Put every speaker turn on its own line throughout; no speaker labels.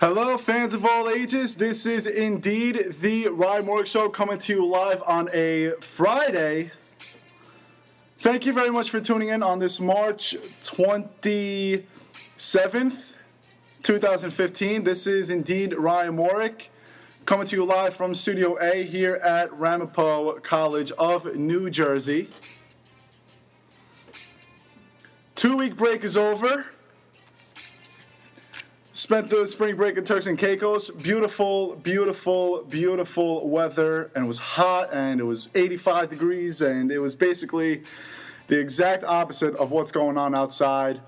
Hello, fans of all ages. This is indeed the Morik Show coming to you live on a Friday. Thank you very much for tuning in on this March 27th, 2015. This is indeed Ryan Morik coming to you live from Studio A here at Ramapo College of New Jersey. 2-week break is over. Spent the spring break in Turks and Caicos. Beautiful, beautiful, beautiful weather. And it was hot, and it was 85 degrees, and it was basically the exact opposite of what's going on outside.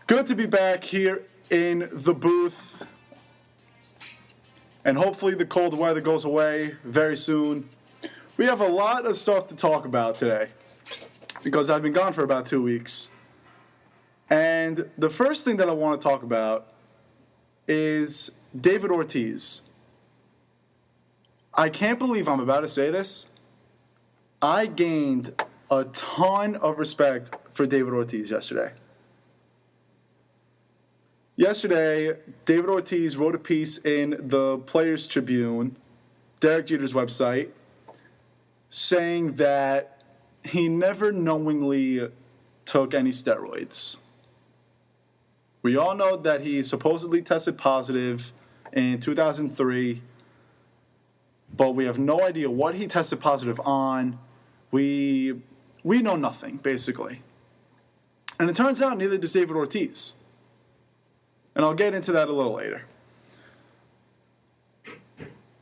Good to be back here in the booth. And hopefully the cold weather goes away very soon. We have a lot of stuff to talk about today because I've been gone for about 2 weeks. And the first thing that I want to talk about is David Ortiz. I can't believe I'm about to say this. I gained a ton of respect for David Ortiz yesterday. Yesterday, David Ortiz wrote a piece in the Players Tribune, Derek Jeter's website, saying that he never knowingly took any steroids. We all know that he supposedly tested positive in 2003, but we have no idea what he tested positive on. We know nothing, basically. And it turns out neither does David Ortiz. And I'll get into that a little later.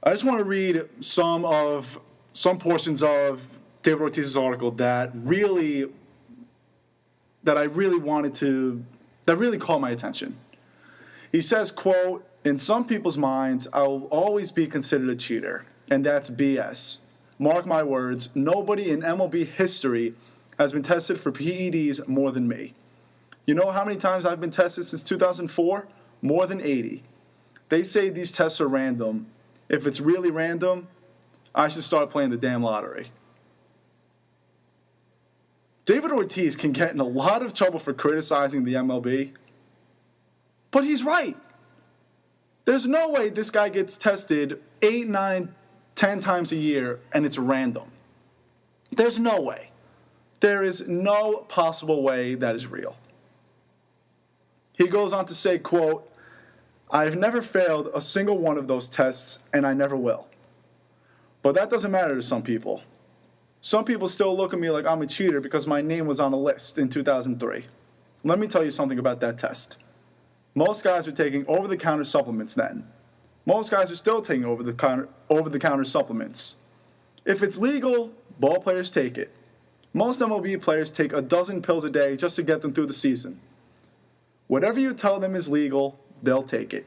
I just want to read some portions of David Ortiz's article that really caught my attention. He says, quote, "In some people's minds, I'll always be considered a cheater, and that's BS. Mark my words, nobody in MLB history has been tested for PEDs more than me. You know how many times I've been tested since 2004? More than 80. They say these tests are random. If it's really random, I should start playing the damn lottery." David Ortiz can get in a lot of trouble for criticizing the MLB, but he's right. There's no way this guy gets tested 8, 9, 10 times a year and it's random. There's no way. There is no possible way that is real. He goes on to say, quote, "I've never failed a single one of those tests, and I never will. But that doesn't matter to some people. Some people still look at me like I'm a cheater because my name was on a list in 2003. Let me tell you something about that test. Most guys were taking over-the-counter supplements then. Most guys are still taking over-the-counter supplements. If it's legal, ball players take it. Most MLB players take a dozen pills a day just to get them through the season. Whatever you tell them is legal, they'll take it.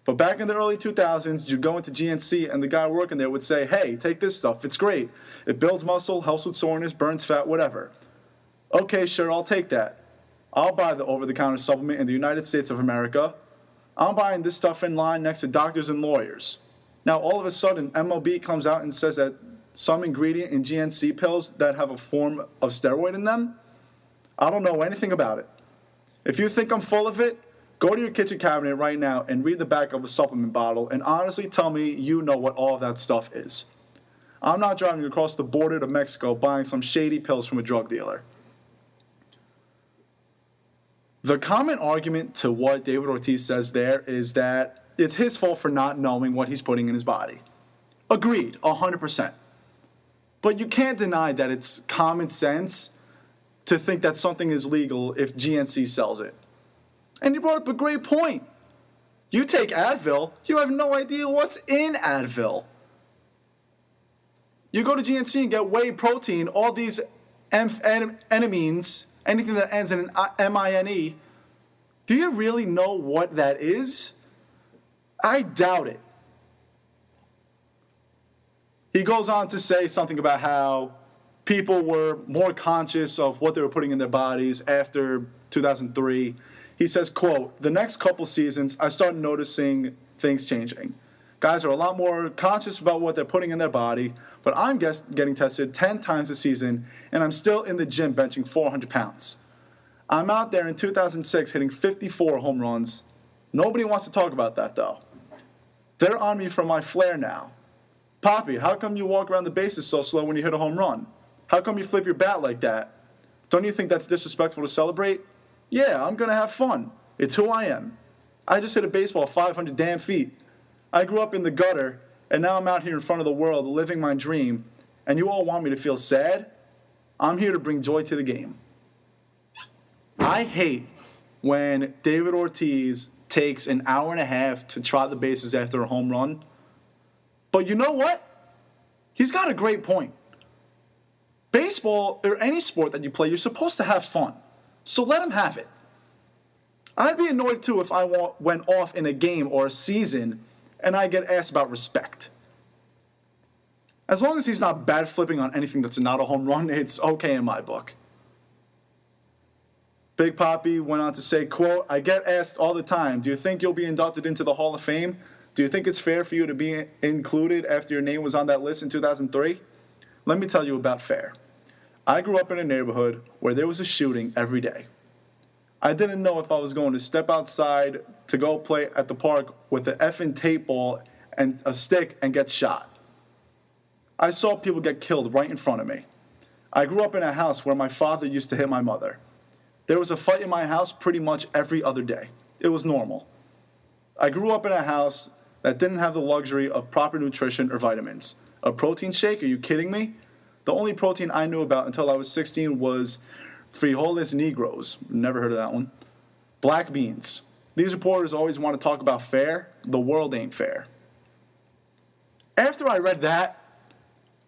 But back in the early 2000s, you'd go into GNC and the guy working there would say, hey, take this stuff. It's great. It builds muscle, helps with soreness, burns fat, whatever. Okay, sure, I'll take that. I'll buy the over-the-counter supplement in the United States of America. I'm buying this stuff in line next to doctors and lawyers. Now, all of a sudden, MLB comes out and says that some ingredient in GNC pills that have a form of steroid in them, I don't know anything about it. If you think I'm full of it, go to your kitchen cabinet right now and read the back of a supplement bottle and honestly tell me you know what all of that stuff is. I'm not driving across the border to Mexico buying some shady pills from a drug dealer." The common argument to what David Ortiz says there is that it's his fault for not knowing what he's putting in his body. Agreed, 100%. But you can't deny that it's common sense to think that something is legal if GNC sells it. And you brought up a great point. You take Advil, you have no idea what's in Advil. You go to GNC and get whey protein, all these amphetamines, anything that ends in an M-I-N-E. Do you really know what that is? I doubt it. He goes on to say something about how people were more conscious of what they were putting in their bodies after 2003. He says, quote, "The next couple seasons, I start noticing things changing. Guys are a lot more conscious about what they're putting in their body, but I'm getting tested 10 times a season, and I'm still in the gym benching 400 pounds. I'm out there in 2006 hitting 54 home runs, Nobody wants to talk about that, though. They're on me for my flair now. Poppy, how come you walk around the bases so slow when you hit a home run? How come you flip your bat like that? Don't you think that's disrespectful to celebrate? Yeah, I'm going to have fun. It's who I am. I just hit a baseball 500 damn feet. I grew up in the gutter, and now I'm out here in front of the world living my dream, and you all want me to feel sad? I'm here to bring joy to the game. I hate when David Ortiz takes an hour and a half to trot the bases after a home run. But you know what? He's got a great point. Baseball, or any sport that you play, you're supposed to have fun. So let him have it. I'd be annoyed too if I went off in a game or a season and I get asked about respect. As long as he's not bad flipping on anything that's not a home run, it's okay in my book. Big Papi went on to say, quote, I get asked all the time, do you think you'll be inducted into the Hall of Fame? Do you think it's fair for you to be included after your name was on that list in 2003? Let me tell you about fair. I grew up in a neighborhood where there was a shooting every day. I didn't know if I was going to step outside to go play at the park with an effing tape ball and a stick and get shot. I saw people get killed right in front of me. I grew up in a house where my father used to hit my mother. There was a fight in my house pretty much every other day. It was normal. I grew up in a house that didn't have the luxury of proper nutrition or vitamins. A protein shake? Are you kidding me? The only protein I knew about until I was 16 was frijoles negros. Never heard of that one. Black beans. These reporters always want to talk about fair. The world ain't fair. After I read that,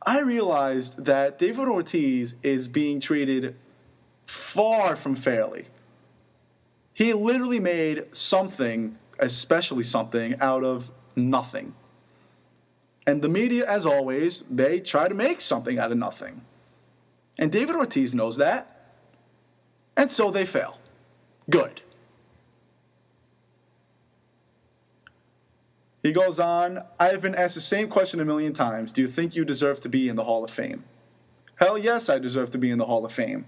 I realized that David Ortiz is being treated far from fairly. He literally made something, especially something, out of nothing. And the media, as always, they try to make something out of nothing. And David Ortiz knows that. And so they fail. Good. He goes on, I have been asked the same question a million times. Do you think you deserve to be in the Hall of Fame? Hell yes, I deserve to be in the Hall of Fame.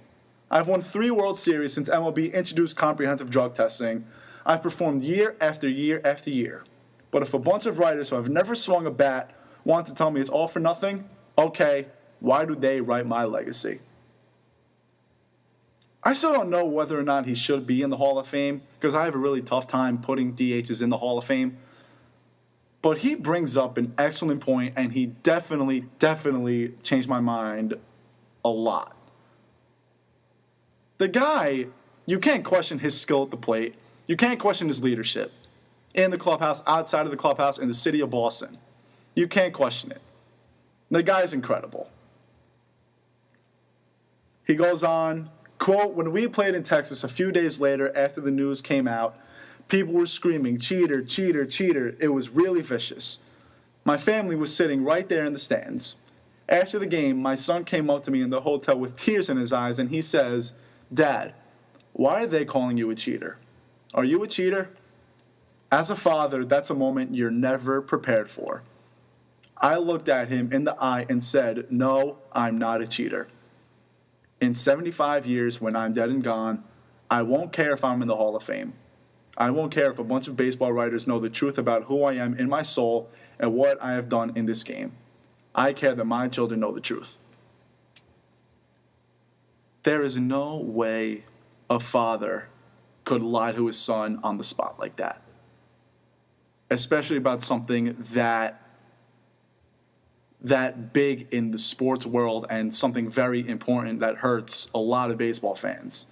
I've won 3 World Series since MLB introduced comprehensive drug testing. I've performed year after year after year. But if a bunch of writers who have never swung a bat want to tell me it's all for nothing, okay, why do they write my legacy? I still don't know whether or not he should be in the Hall of Fame because I have a really tough time putting DHs in the Hall of Fame. But he brings up an excellent point, and he definitely changed my mind a lot. The guy, you can't question his skill at the plate. You can't question his leadership in the clubhouse, outside of the clubhouse, in the city of Boston. You can't question it. The guy's incredible. He goes on, quote, when we played in Texas a few days later after the news came out, people were screaming, cheater, cheater, cheater. It was really vicious. My family was sitting right there in the stands. After the game, my son came up to me in the hotel with tears in his eyes, and he says, Dad, why are they calling you a cheater? Are you a cheater? As a father, that's a moment you're never prepared for. I looked at him in the eye and said, no, I'm not a cheater. In 75 years, when I'm dead and gone, I won't care if I'm in the Hall of Fame. I won't care if a bunch of baseball writers know the truth about who I am in my soul and what I have done in this game. I care that my children know the truth. There is no way a father could lie to his son on the spot like that. Especially about something that big in the sports world and something very important that hurts a lot of baseball fans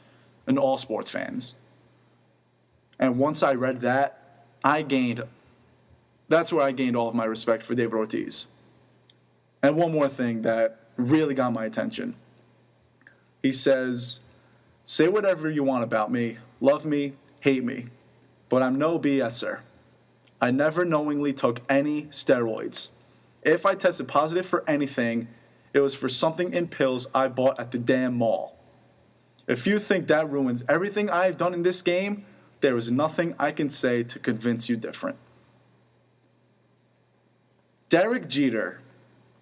and all sports fans. And once I read that, that's where I gained all of my respect for David Ortiz. And one more thing that really got my attention. He says, say whatever you want about me, love me, hate me, but I'm no BSer. I never knowingly took any steroids. If I tested positive for anything, it was for something in pills I bought at the damn mall. If you think that ruins everything I've done in this game, there is nothing I can say to convince you different. David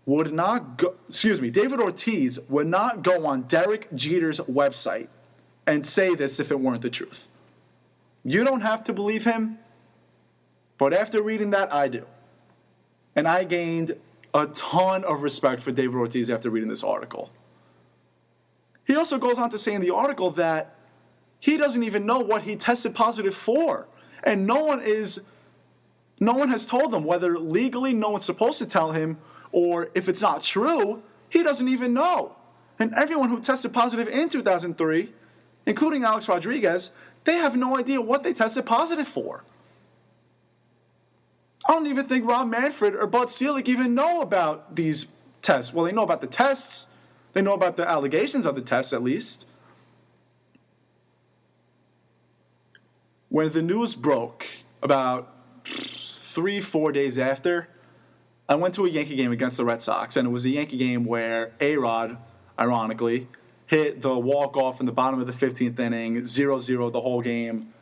Ortiz would not go on Derek Jeter's website and say this if it weren't the truth. You don't have to believe him. But after reading that, I do. And I gained a ton of respect for David Ortiz after reading this article. He also goes on to say in the article that he doesn't even know what he tested positive for. And no one has told him, whether legally no one's supposed to tell him, or if it's not true, he doesn't even know. And everyone who tested positive in 2003, including Alex Rodriguez, they have no idea what they tested positive for. I don't even think Rob Manfred or Bud Selig even know about these tests. Well, they know about the tests. They know about the allegations of the tests, at least. When the news broke about 3-4 days after, I went to a Yankee game against the Red Sox, and it was a Yankee game where A-Rod, ironically, hit the walk-off in the bottom of the 15th inning, 0-0 the whole game,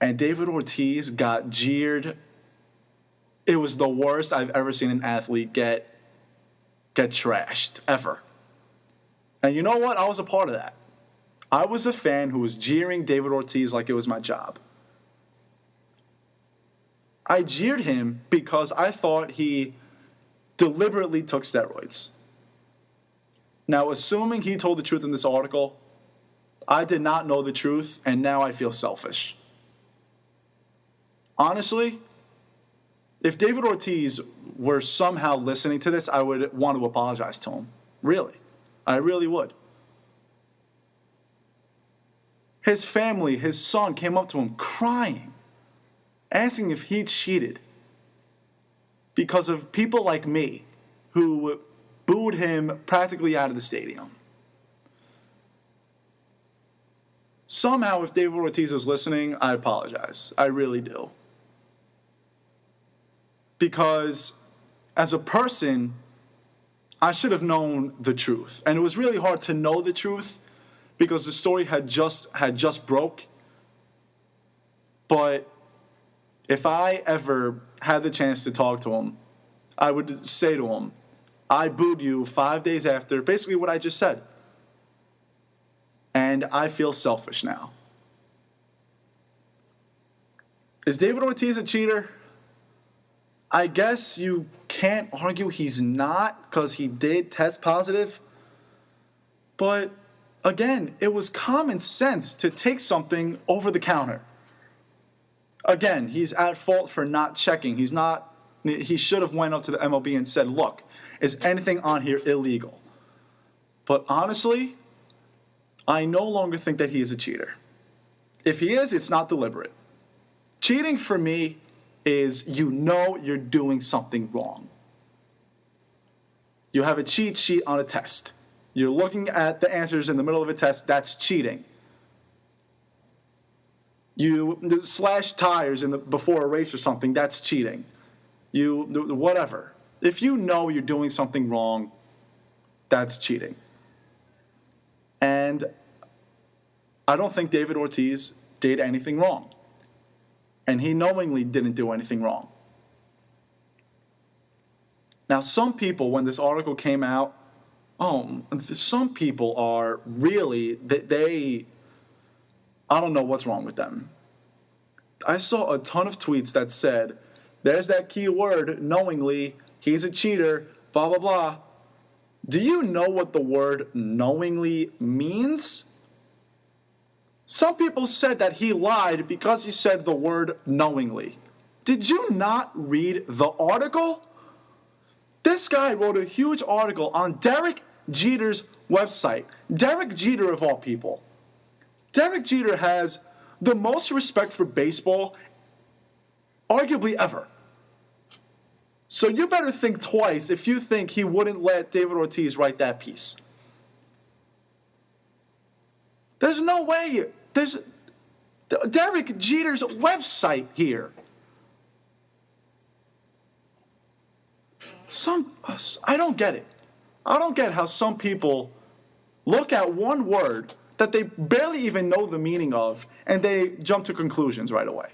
and David Ortiz got jeered. It was the worst I've ever seen an athlete get trashed, ever. And you know what? I was a part of that. I was a fan who was jeering David Ortiz like it was my job. I jeered him because I thought he deliberately took steroids. Now, assuming he told the truth in this article, I did not know the truth, and now I feel selfish. Honestly, if David Ortiz were somehow listening to this, I would want to apologize to him. Really. I really would. His family, his son, came up to him crying, asking if he cheated because of people like me who booed him practically out of the stadium. Somehow, if David Ortiz is listening, I apologize. I really do. Because as a person, I should have known the truth. And it was really hard to know the truth because the story had just broke. But if I ever had the chance to talk to him, I would say to him, I booed you 5 days after, basically what I just said. And I feel selfish now. Is David Ortiz a cheater? I guess you can't argue he's not because he did test positive. But again, it was common sense to take something over the counter. Again, he's at fault for not checking. He should have went up to the MLB and said, look, is anything on here illegal? But honestly, I no longer think that he is a cheater. If he is, it's not deliberate. Cheating for me is you know you're doing something wrong. You have a cheat sheet on a test. You're looking at the answers in the middle of a test. That's cheating. You slash tires before a race or something. That's cheating. Whatever. If you know you're doing something wrong, that's cheating. And I don't think David Ortiz did anything wrong. And he knowingly didn't do anything wrong. Now, some people, when this article came out, some people are really, I don't know what's wrong with them. I saw a ton of tweets that said, there's that key word, knowingly, he's a cheater, blah, blah, blah. Do you know what the word knowingly means? Some people said that he lied because he said the word knowingly. Did you not read the article? This guy wrote a huge article on Derek Jeter's website. Derek Jeter, of all people. Derek Jeter has the most respect for baseball, arguably ever. So you better think twice if you think he wouldn't let David Ortiz write that piece. There's no way. There's Derek Jeter's website here. I don't get it. I don't get how some people look at one word that they barely even know the meaning of and they jump to conclusions right away.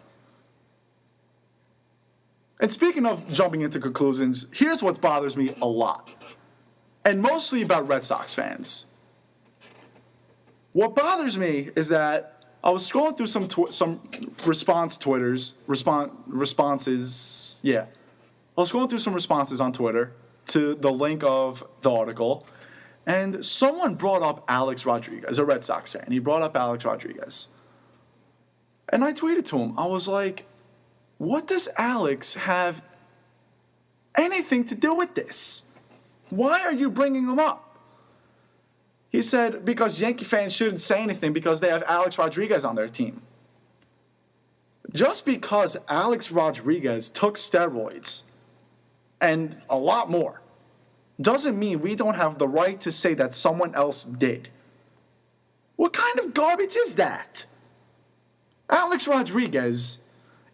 And speaking of jumping into conclusions, here's what bothers me a lot. And mostly about Red Sox fans. What bothers me is that I was scrolling through some responses. Yeah, I was scrolling through some responses on Twitter to the link of the article, and someone brought up Alex Rodriguez, a Red Sox fan. He brought up Alex Rodriguez, and I tweeted to him. I was like, "What does Alex have anything to do with this? Why are you bringing him up?" He said, because Yankee fans shouldn't say anything because they have Alex Rodriguez on their team. Just because Alex Rodriguez took steroids and a lot more doesn't mean we don't have the right to say that someone else did. What kind of garbage is that? Alex Rodriguez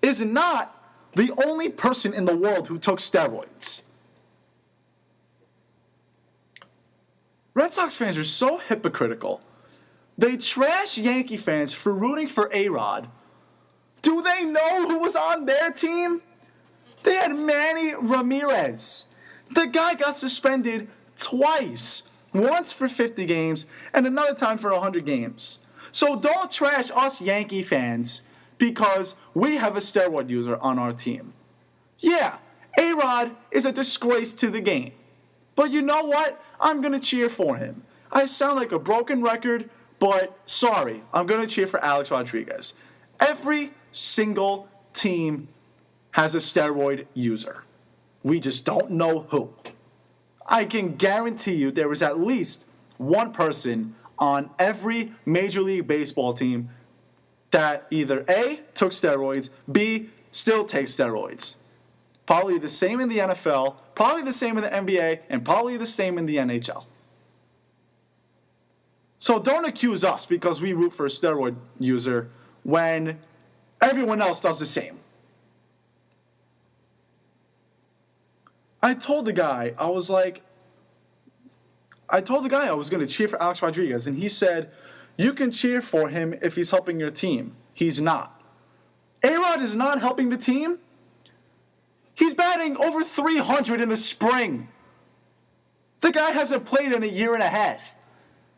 is not the only person in the world who took steroids. Red Sox fans are so hypocritical. They trash Yankee fans for rooting for A-Rod. Do they know who was on their team? They had Manny Ramirez. The guy got suspended twice. Once for 50 games and another time for 100 games. So don't trash us Yankee fans because we have a steroid user on our team. Yeah, A-Rod is a disgrace to the game. But you know what? I'm going to cheer for him. I sound like a broken record, but sorry, I'm going to cheer for Alex Rodriguez. Every single team has a steroid user. We just don't know who. I can guarantee you there is at least one person on every Major League Baseball team that either A, took steroids, B, still takes steroids. Probably the same in the NFL, probably the same in the NBA, and probably the same in the NHL. So don't accuse us because we root for a steroid user when everyone else does the same. I told the guy I was going to cheer for Alex Rodriguez, and he said, you can cheer for him if he's helping your team. He's not. A-Rod is not helping the team. He's batting over 300 in the spring. The guy hasn't played in a year and a half.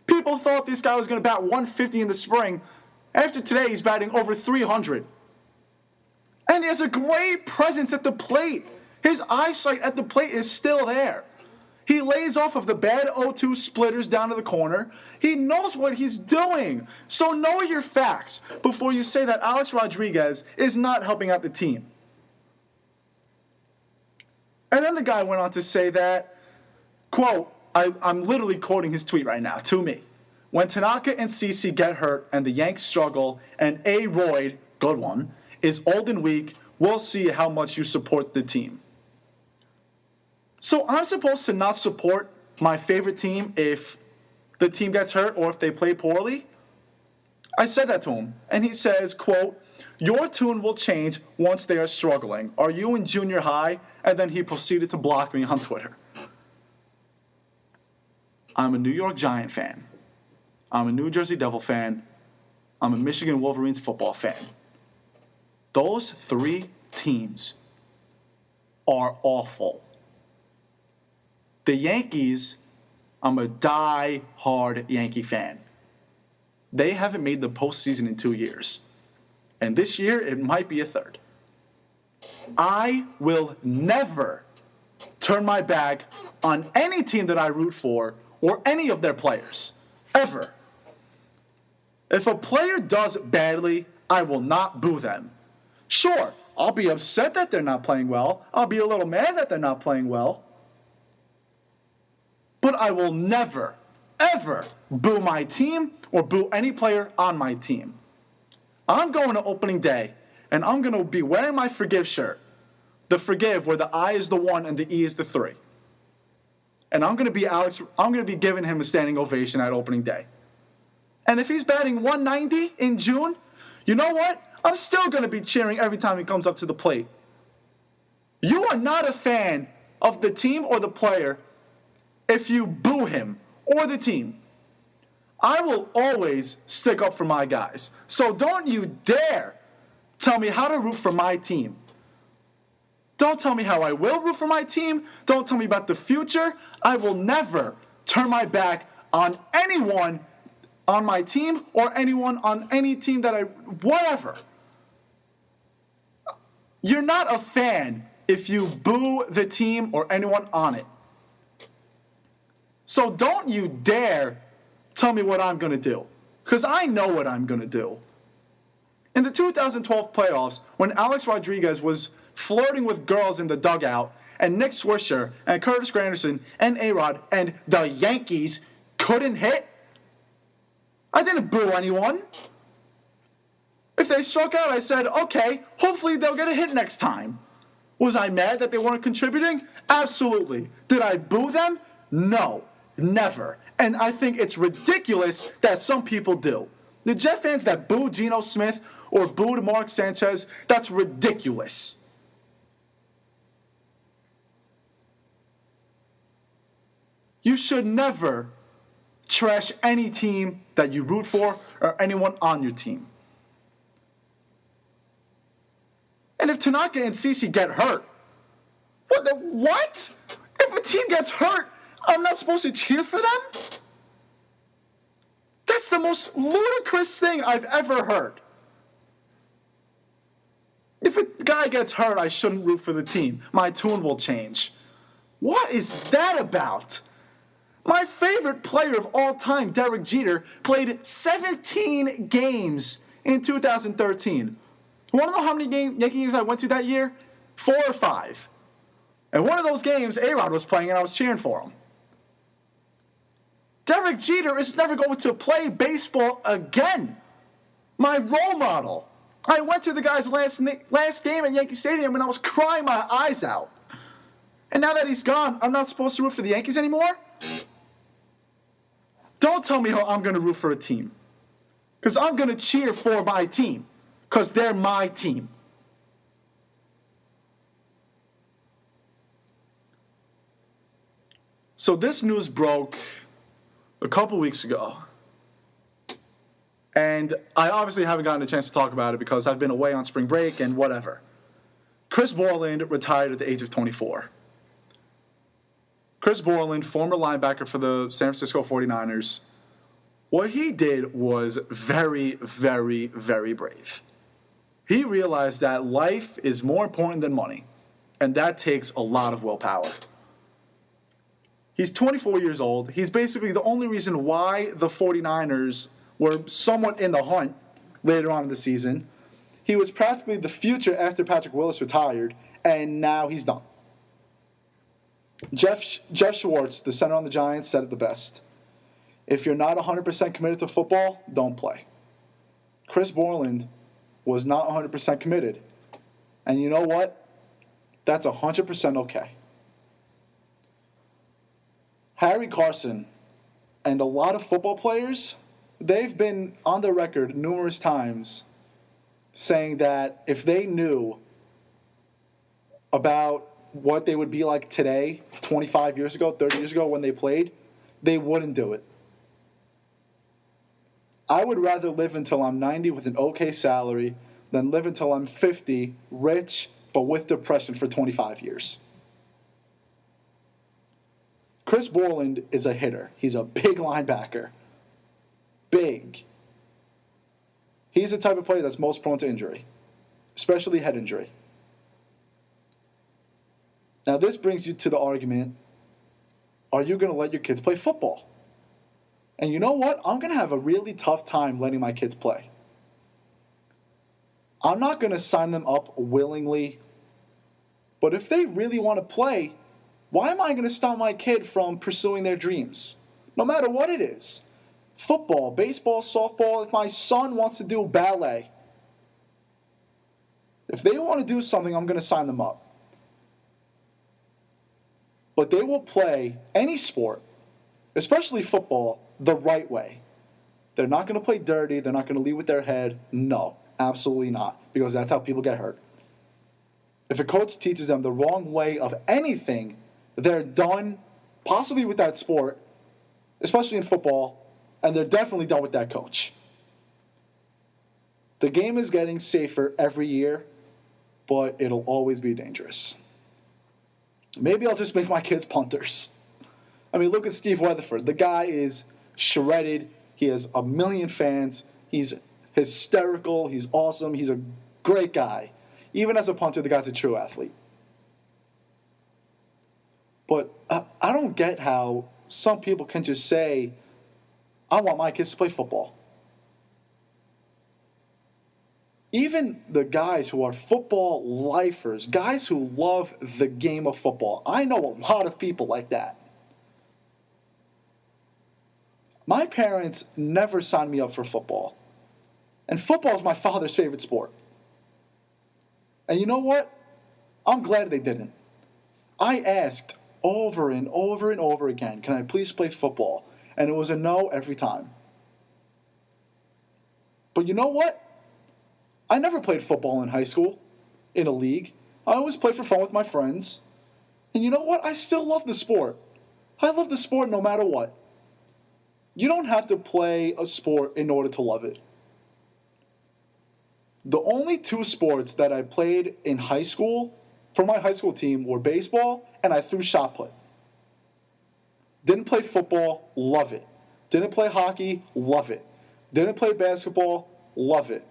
People thought this guy was going to bat 150 in the spring. After today, he's batting over 300. And he has a great presence at the plate. His eyesight at the plate is still there. He lays off of the bad 0-2 splitters down to the corner. He knows what he's doing. So know your facts before you say that Alex Rodriguez is not helping out the team. And then the guy went on to say that, quote, I'm literally quoting his tweet right now, to me. When Tanaka and CeCe get hurt and the Yanks struggle and A-Royd, good one, is old and weak, we'll see how much you support the team. So I'm supposed to not support my favorite team if the team gets hurt or if they play poorly? I said that to him, and he says, quote, your tune will change once they are struggling. Are you in junior high? And then he proceeded to block me on Twitter. I'm a New York Giant fan. I'm a New Jersey Devil fan. I'm a Michigan Wolverines football fan. Those three teams are awful. The Yankees, I'm a die-hard Yankee fan. They haven't made the postseason in 2 years. And this year, it might be a third. I will never turn my back on any team that I root for or any of their players. Ever. If a player does badly, I will not boo them. Sure, I'll be upset that they're not playing well. I'll be a little mad that they're not playing well. But I will never, ever boo my team or boo any player on my team. I'm going to opening day, and I'm going to be wearing my Forgive shirt. The Forgive, where the I is the 1 and the E is the 3. And I'm going to be giving him a standing ovation at opening day. And if he's batting 190 in June, you know what? I'm still going to be cheering every time he comes up to the plate. You are not a fan of the team or the player if you boo him or the team. I will always stick up for my guys. So don't you dare tell me how to root for my team. Don't tell me how I will root for my team. Don't tell me about the future. I will never turn my back on anyone on my team or anyone on any team whatever. You're not a fan if you boo the team or anyone on it. So don't you dare tell me what I'm going to do, because I know what I'm going to do. In the 2012 playoffs, when Alex Rodriguez was flirting with girls in the dugout, and Nick Swisher and Curtis Granderson and A-Rod and the Yankees couldn't hit, I didn't boo anyone. If they struck out, I said, okay, hopefully they'll get a hit next time. Was I mad that they weren't contributing? Absolutely. Did I boo them? No, never. And I think it's ridiculous that some people do. The Jet fans that boo Geno Smith or booed Mark Sanchez, that's ridiculous. You should never trash any team that you root for or anyone on your team. And if Tanaka and Cece get hurt, what? If a team gets hurt, I'm not supposed to cheer for them? That's the most ludicrous thing I've ever heard. If a guy gets hurt, I shouldn't root for the team. My tune will change. What is that about? My favorite player of all time, Derek Jeter, played 17 games in 2013. You want to know how many Yankee games I went to that year? 4 or 5. And one of those games, A-Rod was playing and I was cheering for him. Derek Jeter is never going to play baseball again. My role model. I went to the guy's last game at Yankee Stadium and I was crying my eyes out. And now that he's gone, I'm not supposed to root for the Yankees anymore? Don't tell me how I'm going to root for a team. Because I'm going to cheer for my team. Because they're my team. So this news broke a couple weeks ago. And I obviously haven't gotten a chance to talk about it because I've been away on spring break and whatever. Chris Borland retired at the age of 24. Chris Borland, former linebacker for the San Francisco 49ers, what he did was very, very, very brave. He realized that life is more important than money, and that takes a lot of willpower. He's 24 years old. He's basically the only reason why the 49ers were somewhat in the hunt later on in the season. He was practically the future after Patrick Willis retired, and now he's done. Jeff Schwartz, the center on the Giants, said it the best. If you're not 100% committed to football, don't play. Chris Borland was not 100% committed. And you know what? That's 100% okay. Harry Carson and a lot of football players, they've been on the record numerous times saying that if they knew about what they would be like today, 25 years ago, 30 years ago when they played, they wouldn't do it. I would rather live until I'm 90 with an okay salary than live until I'm 50, rich, but with depression for 25 years. Chris Borland is a hitter. He's a big linebacker. Big. He's the type of player that's most prone to injury, especially head injury. Now, this brings you to the argument, are you going to let your kids play football? And you know what? I'm going to have a really tough time letting my kids play. I'm not going to sign them up willingly. But if they really want to play, why am I going to stop my kid from pursuing their dreams? No matter what it is. Football, baseball, softball. If my son wants to do ballet, if they want to do something, I'm going to sign them up. But they will play any sport, especially football, the right way. They're not going to play dirty. They're not going to lead with their head. No, absolutely not, because that's how people get hurt. If a coach teaches them the wrong way of anything, they're done, possibly with that sport, especially in football, and they're definitely done with that coach. The game is getting safer every year, but it'll always be dangerous. Maybe I'll just make my kids punters. I mean, look at Steve Weatherford. The guy is shredded. He has a million fans. He's hysterical. He's awesome. He's a great guy. Even as a punter, the guy's a true athlete. But I don't get how some people can just say, I want my kids to play football. Even the guys who are football lifers, guys who love the game of football, I know a lot of people like that. My parents never signed me up for football. And football is my father's favorite sport. And you know what? I'm glad they didn't. I asked over and over and over again, can I please play football? And it was a no every time. But you know what? I never played football in high school, in a league. I always played for fun with my friends. And you know what? I still love the sport. I love the sport no matter what. You don't have to play a sport in order to love it. The only two sports that I played in high school for my high school team were baseball and I threw shot put. Didn't play football, love it. Didn't play hockey, love it. Didn't play basketball, love it.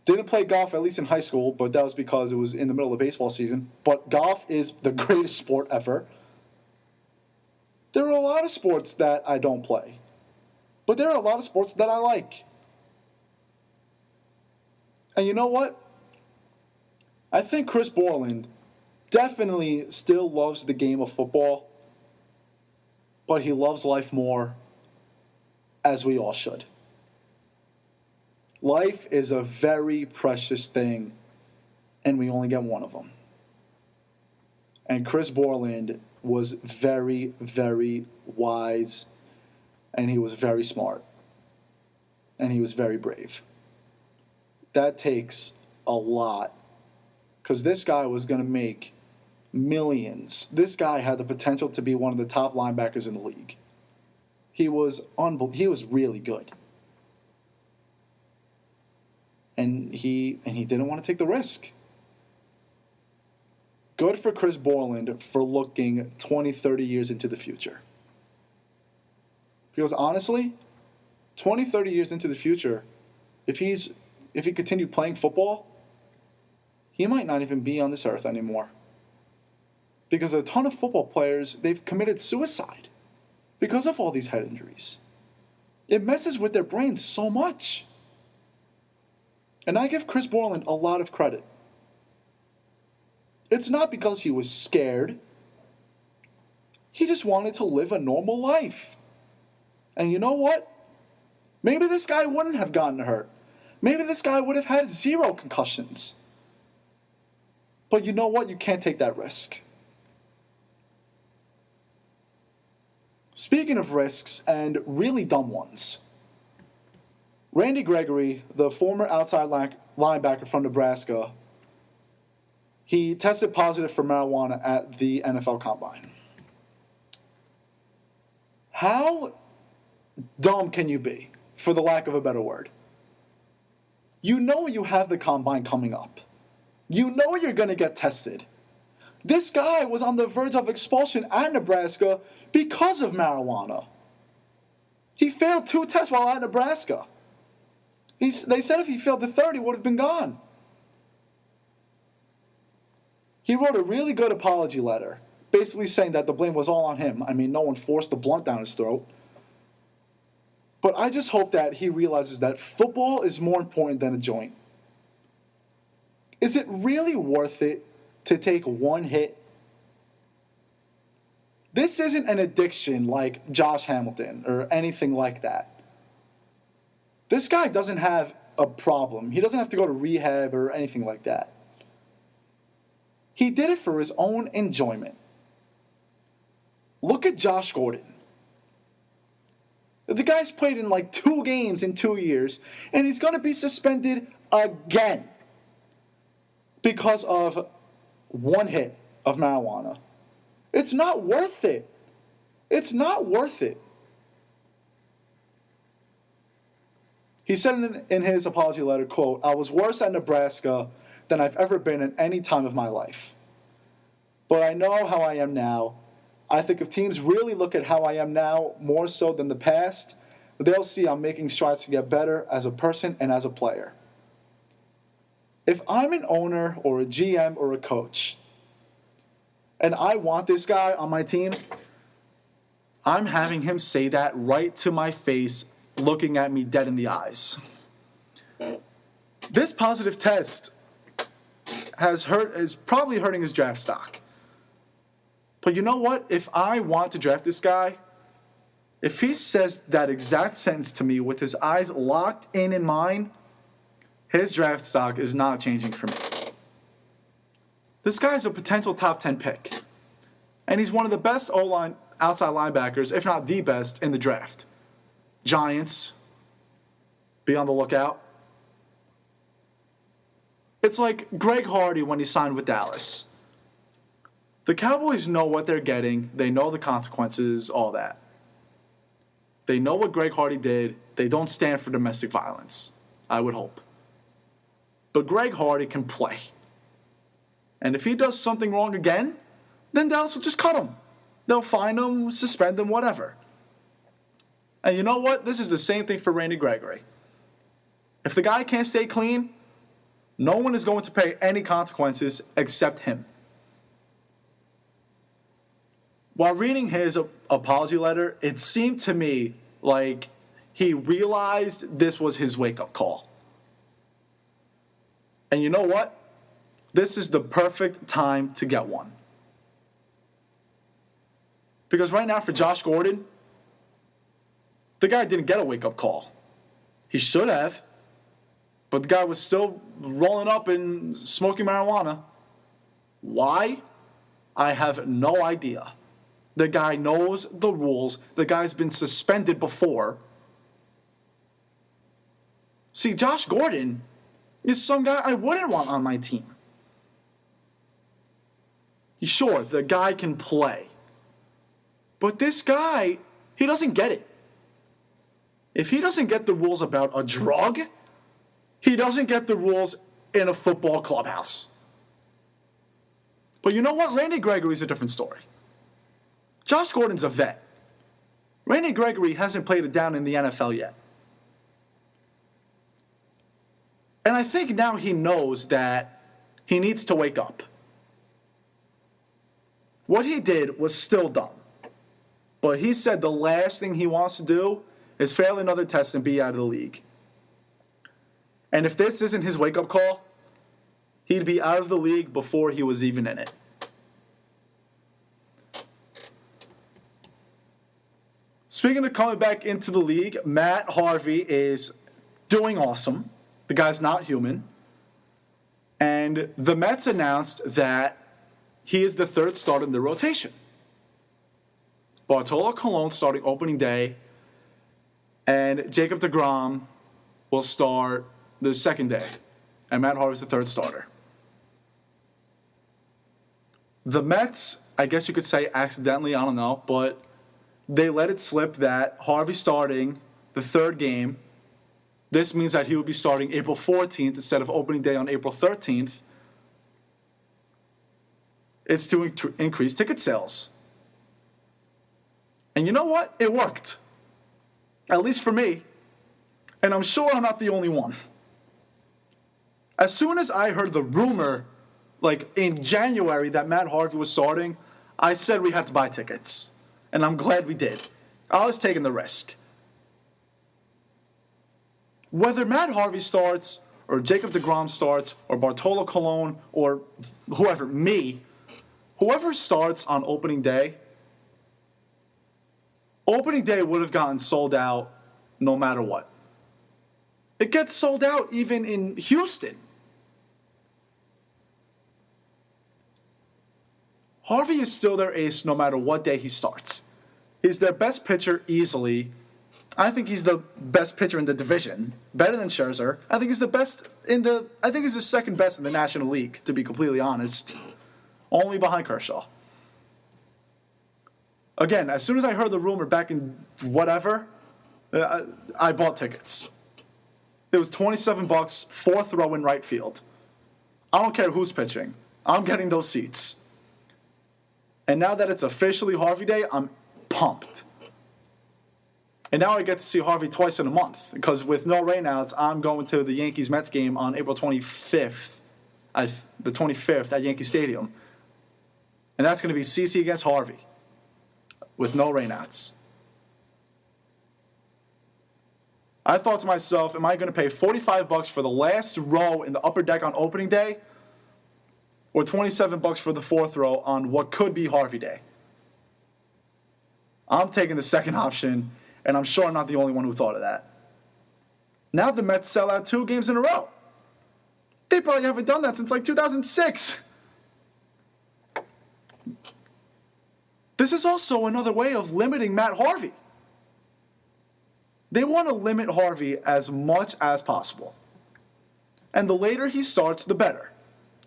Didn't play golf, at least in high school, but that was because it was in the middle of the baseball season. But golf is the greatest sport ever. There are a lot of sports that I don't play. But there are a lot of sports that I like. And you know what? I think Chris Borland definitely still loves the game of football, but he loves life more, as we all should. Life is a very precious thing, and we only get one of them. And Chris Borland was very, very wise, and he was very smart, and he was very brave. That takes a lot, because this guy was going to make millions. This guy had the potential to be one of the top linebackers in the league. He was really good. And he didn't want to take the risk. Good for Chris Borland for looking 20, 30 years into the future. Because honestly, 20, 30 years into the future, if he continued playing football, he might not even be on this earth anymore. Because a ton of football players, they've committed suicide because of all these head injuries. It messes with their brains so much. And I give Chris Borland a lot of credit. It's not because he was scared. He just wanted to live a normal life. And you know what? Maybe this guy wouldn't have gotten hurt. Maybe this guy would have had 0 concussions. But you know what? You can't take that risk. Speaking of risks, and really dumb ones, Randy Gregory, the former outside linebacker from Nebraska, he tested positive for marijuana at the NFL Combine. How dumb can you be, for the lack of a better word? You know you have the Combine coming up. You know you're going to get tested. This guy was on the verge of expulsion at Nebraska because of marijuana. He failed 2 tests while at Nebraska. They said if he failed the third, he would have been gone. He wrote a really good apology letter, basically saying that the blame was all on him. I mean, no one forced the blunt down his throat. But I just hope that he realizes that football is more important than a joint. Is it really worth it to take one hit? This isn't an addiction like Josh Hamilton or anything like that. This guy doesn't have a problem. He doesn't have to go to rehab or anything like that. He did it for his own enjoyment. Look at Josh Gordon. The guy's played in like 2 games in 2 years, and he's going to be suspended again because of 1 hit of marijuana. It's not worth it. It's not worth it. He said in his apology letter, quote, "I was worse at Nebraska than I've ever been at any time of my life. But I know how I am now. I think if teams really look at how I am now more so than the past, they'll see I'm making strides to get better as a person and as a player. If I'm an owner or a GM or a coach, and I want this guy on my team, I'm having him say that right to my face, looking at me dead in the eyes. This positive test is probably hurting his draft stock. But you know what? If I want to draft this guy, if he says that exact sentence to me with his eyes locked in mine, his draft stock is not changing for me. This guy's a potential top 10 pick. And he's one of the best O-line outside linebackers, if not the best, in the draft. Giants, be on the lookout. It's like Greg Hardy when he signed with Dallas. The Cowboys know what they're getting. They know the consequences, all that. They know what Greg Hardy did. They don't stand for domestic violence, I would hope. But Greg Hardy can play. And if he does something wrong again, then Dallas will just cut him. They'll fine him, suspend him, whatever. And you know what? This is the same thing for Randy Gregory. If the guy can't stay clean, no one is going to pay any consequences except him. While reading his apology letter, it seemed to me like he realized this was his wake-up call. And you know what? This is the perfect time to get one. Because right now for Josh Gordon, the guy didn't get a wake-up call. He should have. But the guy was still rolling up and smoking marijuana. Why? I have no idea. The guy knows the rules. The guy's been suspended before. See, Josh Gordon is some guy I wouldn't want on my team. Sure, the guy can play. But this guy, he doesn't get it. If he doesn't get the rules about a drug, he doesn't get the rules in a football clubhouse. But you know what? Randy Gregory's a different story. Josh Gordon's a vet. Randy Gregory hasn't played it down in the NFL yet. And I think now he knows that he needs to wake up. What he did was still dumb. But he said the last thing he wants to do is fail another test and be out of the league. And if this isn't his wake-up call, he'd be out of the league before he was even in it. Speaking of coming back into the league, Matt Harvey is doing awesome. The guy's not human. And the Mets announced that he is the third starter in the rotation. Bartolo Colon starting opening day, and Jacob deGrom will start the second day, and Matt Harvey's the third starter. The Mets, I guess you could say accidentally, I don't know, but they let it slip that Harvey starting the third game. This means that he would be starting April 14th instead of opening day on April 13th. It's to increase ticket sales. And you know what? It worked. At least for me. And I'm sure I'm not the only one. As soon as I heard the rumor, like in January, that Matt Harvey was starting, I said we had to buy tickets. And I'm glad we did. I was taking the risk. Whether Matt Harvey starts, or Jacob deGrom starts, or Bartolo Colon, or whoever, whoever starts on opening day would have gotten sold out no matter what. It gets sold out even in Houston. Harvey is still their ace no matter what day he starts. He's their best pitcher easily. I think he's the best pitcher in the division, better than Scherzer. I think he's the second best in the National League, to be completely honest. Only behind Kershaw. Again, as soon as I heard the rumor back in whatever, I bought tickets. It was $27, fourth row in right field. I don't care who's pitching. I'm getting those seats. And now that it's officially Harvey Day, I'm pumped. And now I get to see Harvey twice in a month because with no rainouts, I'm going to the Yankees-Mets game on April 25th, the 25th at Yankee Stadium. And that's going to be CC against Harvey with no rainouts. I thought to myself, am I going to pay $45 for the last row in the upper deck on opening day or $27 for the fourth row on what could be Harvey Day? I'm taking the second option, and I'm sure I'm not the only one who thought of that. Now the Mets sell out 2 games in a row. They probably haven't done that since like 2006. This is also another way of limiting Matt Harvey. They want to limit Harvey as much as possible. And the later he starts, the better.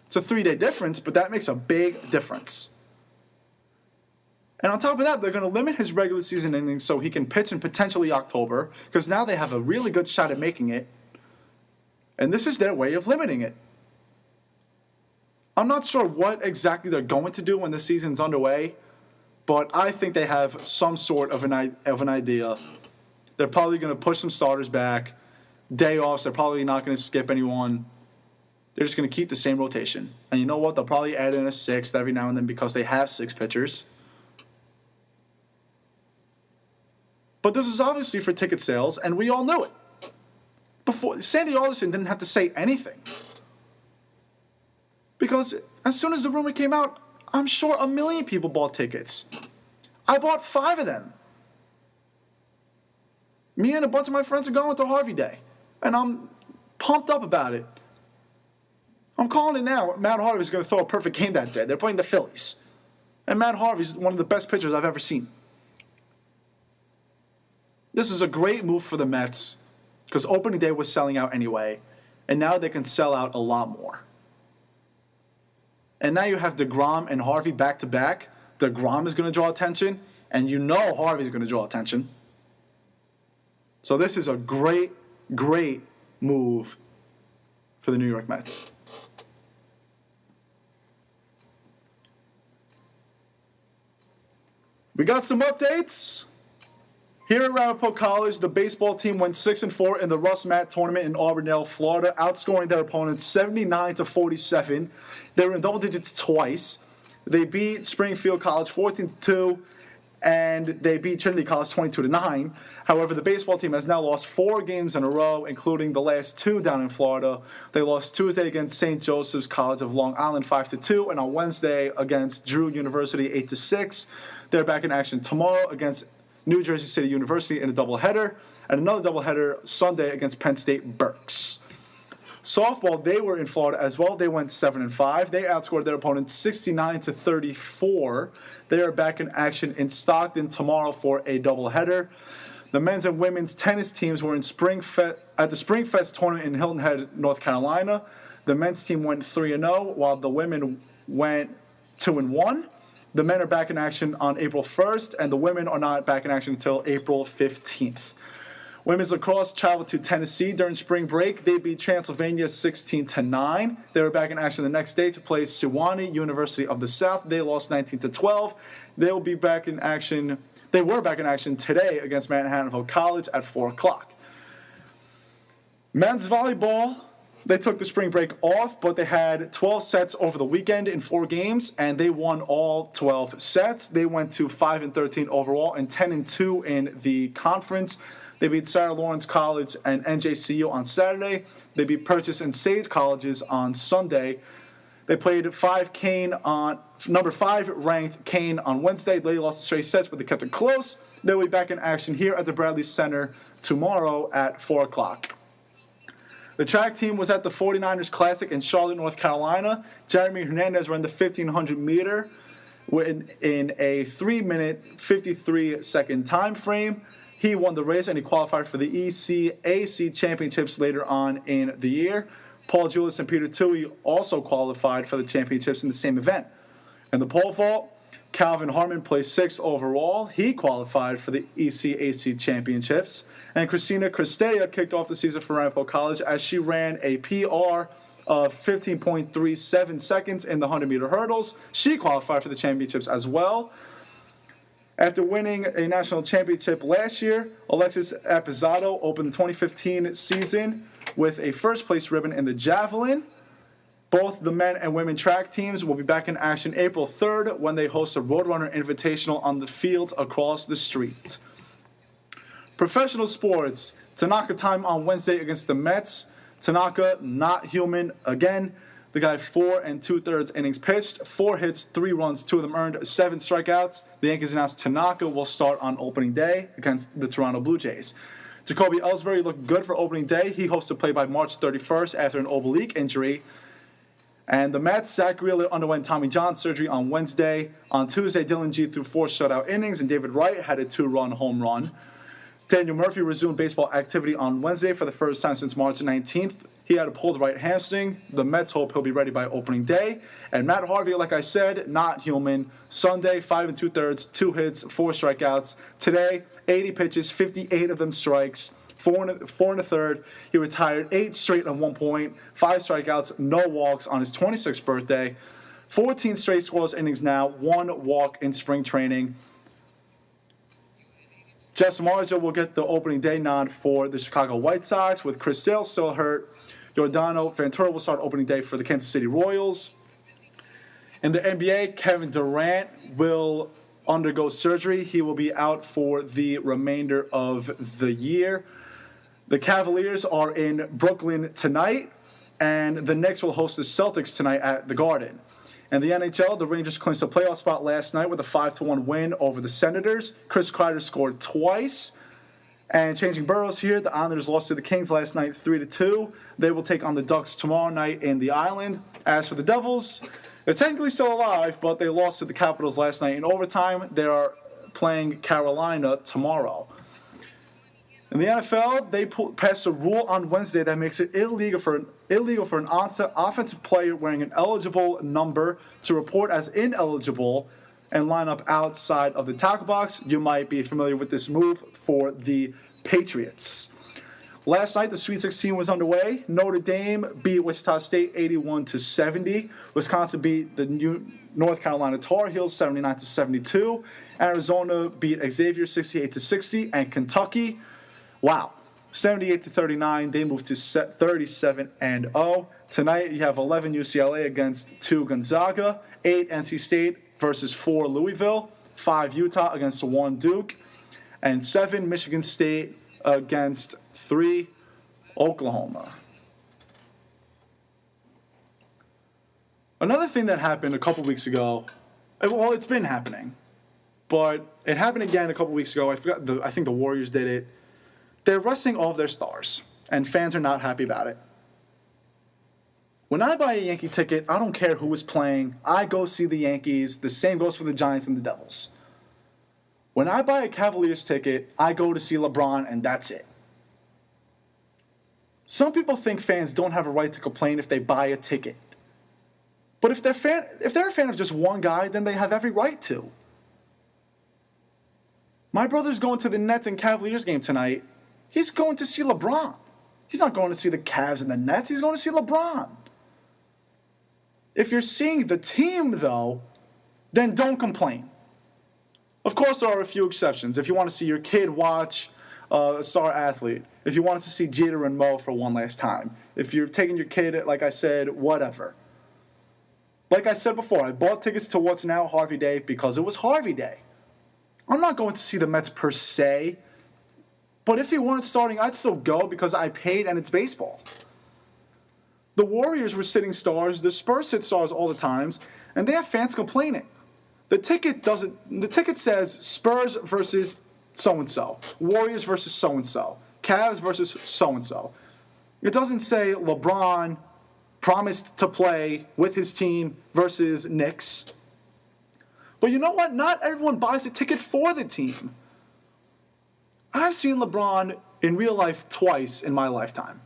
It's a 3-day difference, but that makes a big difference. And on top of that, they're going to limit his regular season innings so he can pitch in potentially October, because now they have a really good shot at making it. And this is their way of limiting it. I'm not sure what exactly they're going to do when the season's underway, but I think they have some sort of an idea. They're probably going to push some starters back. Day offs, they're probably not going to skip anyone. They're just going to keep the same rotation. And you know what? They'll probably add in a 6th every now and then because they have 6 pitchers. But this is obviously for ticket sales, and we all knew it. Before Sandy Alderson didn't have to say anything. Because as soon as the rumor came out, I'm sure 1 million people bought tickets. I bought 5 of them. Me and a bunch of my friends are going to Harvey Day, and I'm pumped up about it. I'm calling it now. Matt Harvey's going to throw a perfect game that day. They're playing the Phillies. And Matt Harvey's one of the best pitchers I've ever seen. This is a great move for the Mets because opening day was selling out anyway, and now they can sell out a lot more. And now you have DeGrom and Harvey back-to-back. DeGrom is going to draw attention, and you know Harvey's going to draw attention. So this is a great, great move for the New York Mets. We got some updates. Here at Ramapo College, the baseball team went 6-4 in the Russ Matt tournament in Auburndale, Florida, outscoring their opponents 79-47. They were in double digits twice. They beat Springfield College 14-2, and they beat Trinity College 22-9. However, the baseball team has now lost 4 games in a row, including the last 2 down in Florida. They lost Tuesday against St. Joseph's College of Long Island 5-2, and on Wednesday against Drew University 8-6. They're back in action tomorrow against New Jersey City University in a doubleheader, and another doubleheader Sunday against Penn State Berks. Softball, they were in Florida as well. They went 7-5. They outscored their opponents 69-34. They are back in action in Stockton tomorrow for a doubleheader. The men's and women's tennis teams were in at the Springfest tournament in Hilton Head, North Carolina. The men's team went 3-0, while the women went 2-1. The men are back in action on April 1st, and the women are not back in action until April 15th. Women's lacrosse traveled to Tennessee during spring break. They beat Transylvania 16-9. They were back in action the next day to play Sewanee University of the South. They lost 19-12. They will be back in action. They were back in action today against Manhattanville College at 4 o'clock. Men's volleyball. They took the spring break off, but they had 12 sets over the weekend in 4 games, and they won all 12 sets. They went to 5-13 overall and 10-2 in the conference. They beat Sarah Lawrence College and NJCU on Saturday. They beat Purchase and Sage Colleges on Sunday. They played number 5 ranked Kane on Wednesday. They lost the straight sets, but they kept it close. They'll be back in action here at the Bradley Center tomorrow at 4 o'clock. The track team was at the 49ers Classic in Charlotte, North Carolina. Jeremy Hernandez ran the 1,500 meter in a 3-minute, 53-second time frame. He won the race and he qualified for the ECAC championships later on in the year. Paul Julius and Peter Toohey also qualified for the championships in the same event. In the pole vault, Calvin Harmon placed 6th overall. He qualified for the ECAC championships. And Christina Cristea kicked off the season for Ramapo College as she ran a PR of 15.37 seconds in the 100-meter hurdles. She qualified for the championships as well. After winning a national championship last year, Alexis Apizzato opened the 2015 season with a first-place ribbon in the javelin. Both the men and women track teams will be back in action April 3rd when they host a Roadrunner Invitational on the fields across the street. Professional sports, Tanaka time on Wednesday against the Mets. Tanaka, not human again. The guy 4 2/3 innings pitched, 4 hits, 3 runs, 2 of them earned, 7 strikeouts. The Yankees announced Tanaka will start on opening day against the Toronto Blue Jays. Jacoby Ellsbury looked good for opening day. He hopes to play by March 31st after an oblique injury. And the Mets, Zach Wheeler underwent Tommy John surgery on Wednesday. On Tuesday, Dylan G threw 4 shutout innings, and David Wright had a 2-run home run. Daniel Murphy resumed baseball activity on Wednesday for the first time since March 19th. He had a pulled right hamstring. The Mets hope he'll be ready by opening day. And Matt Harvey, like I said, not human. Sunday, 5 2/3, 2 hits, 4 strikeouts. Today, 80 pitches, 58 of them strikes, 4 1/3. He retired 8 straight at one point, 5 strikeouts, no walks on his 26th birthday. 14 straight scoreless innings now, 1 walk in spring training. Jess Marzo will get the opening day nod for the Chicago White Sox, with Chris Sale still hurt. Giordano Ventura will start opening day for the Kansas City Royals. In the NBA, Kevin Durant will undergo surgery. He will be out for the remainder of the year. The Cavaliers are in Brooklyn tonight, and the Knicks will host the Celtics tonight at the Garden. In the NHL, the Rangers clinched a playoff spot last night with a 5-1 win over the Senators. Chris Kreider scored twice. And changing boroughs here, the Islanders lost to the Kings last night 3-2. They will take on the Ducks tomorrow night in the Island. As for the Devils, they're technically still alive, but they lost to the Capitals last night in overtime. They are playing Carolina tomorrow. In the NFL, they passed a rule on Wednesday that makes it illegal for an offensive player wearing an eligible number to report as ineligible and line up outside of the tackle box. You might be familiar with this move for the Patriots. Last night, the Sweet 16 was underway. Notre Dame beat Wichita State 81-70. Wisconsin beat the North Carolina Tar Heels 79-72. Arizona beat Xavier 68-60, and Kentucky, 78-39. They moved to 37-0. Tonight, you have 11 UCLA against 2 Gonzaga, 8 NC State versus 4 Louisville, 5 Utah against 1 Duke, and 7 Michigan State against 3 Oklahoma. Another thing that happened a couple weeks ago, well, it's been happening, but it happened again a couple weeks ago. I think the Warriors did it. They're resting all of their stars, and fans are not happy about it. When I buy a Yankee ticket, I don't care who is playing. I go see the Yankees. The same goes for the Giants and the Devils. When I buy a Cavaliers ticket, I go to see LeBron, and that's it. Some people think fans don't have a right to complain if they buy a ticket. But if they're a fan of just one guy, then they have every right to. My brother's going to the Nets and Cavaliers game tonight. He's going to see LeBron. He's not going to see the Cavs and the Nets. He's going to see LeBron. If you're seeing the team, though, then don't complain. Of course, there are a few exceptions. If you want to see your kid watch a star athlete, if you wanted to see Jeter and Mo for one last time, if you're taking your kid, like I said, whatever. Like I said before, I bought tickets to what's now Harvey Day because it was Harvey Day. I'm not going to see the Mets per se, but if he weren't starting, I'd still go because I paid and it's baseball. The Warriors were sitting stars, the Spurs sit stars all the times, and they have fans complaining. The ticket says Spurs versus so-and-so, Warriors versus so-and-so, Cavs versus so-and-so. It doesn't say LeBron promised to play with his team versus Knicks. But you know what? Not everyone buys a ticket for the team. I've seen LeBron in real life twice in my lifetime.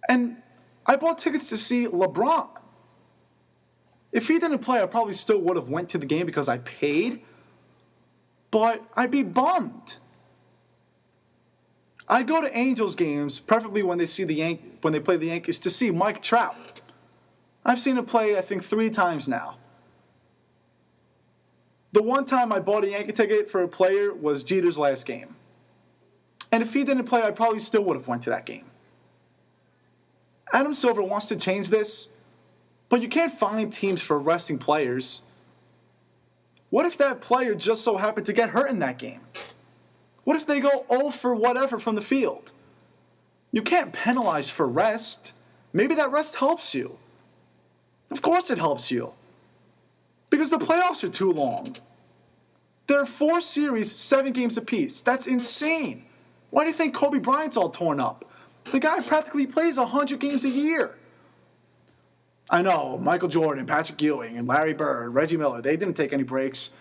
And I bought tickets to see LeBron. If he didn't play, I probably still would have went to the game because I paid. But I'd be bummed. I go to Angels games, preferably when they play the Yankees, to see Mike Trout. I've seen him play, I think, 3 times now. The one time I bought a Yankee ticket for a player was Jeter's last game. And if he didn't play, I probably still would have went to that game. Adam Silver wants to change this, but you can't find teams for resting players. What if that player just so happened to get hurt in that game? What if they go 0 for whatever from the field? You can't penalize for rest. Maybe that rest helps you. Of course it helps you. Because the playoffs are too long. There are 4 series, 7 games apiece. That's insane. Why do you think Kobe Bryant's all torn up? The guy practically plays 100 games a year. I know, Michael Jordan, Patrick Ewing, and Larry Bird, Reggie Miller, they didn't take any breaks.